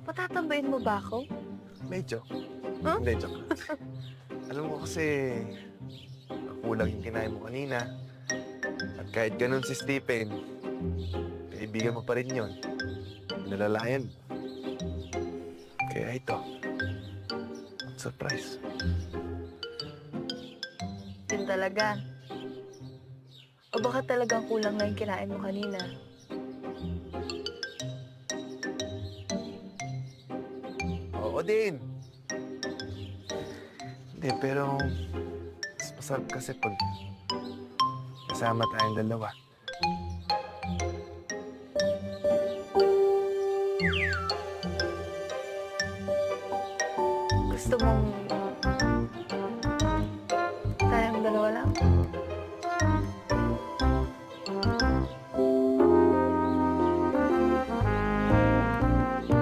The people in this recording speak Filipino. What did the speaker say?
Patatambayin mo ba ako? Medyo. Huh? Hindi, joke lang. Alam mo kasi, kulang yung kinain mo kanina. At kahit ganun si Stephen, kaibigan mo pa rin yun. Nalalayan mo. Kaya ito, surprise. Yun talaga. O baka talagang kulang na yung kinain mo kanina? Oo din. Hindi, pero mas masarap kasi pag kasama tayong dalawa. Gusto mong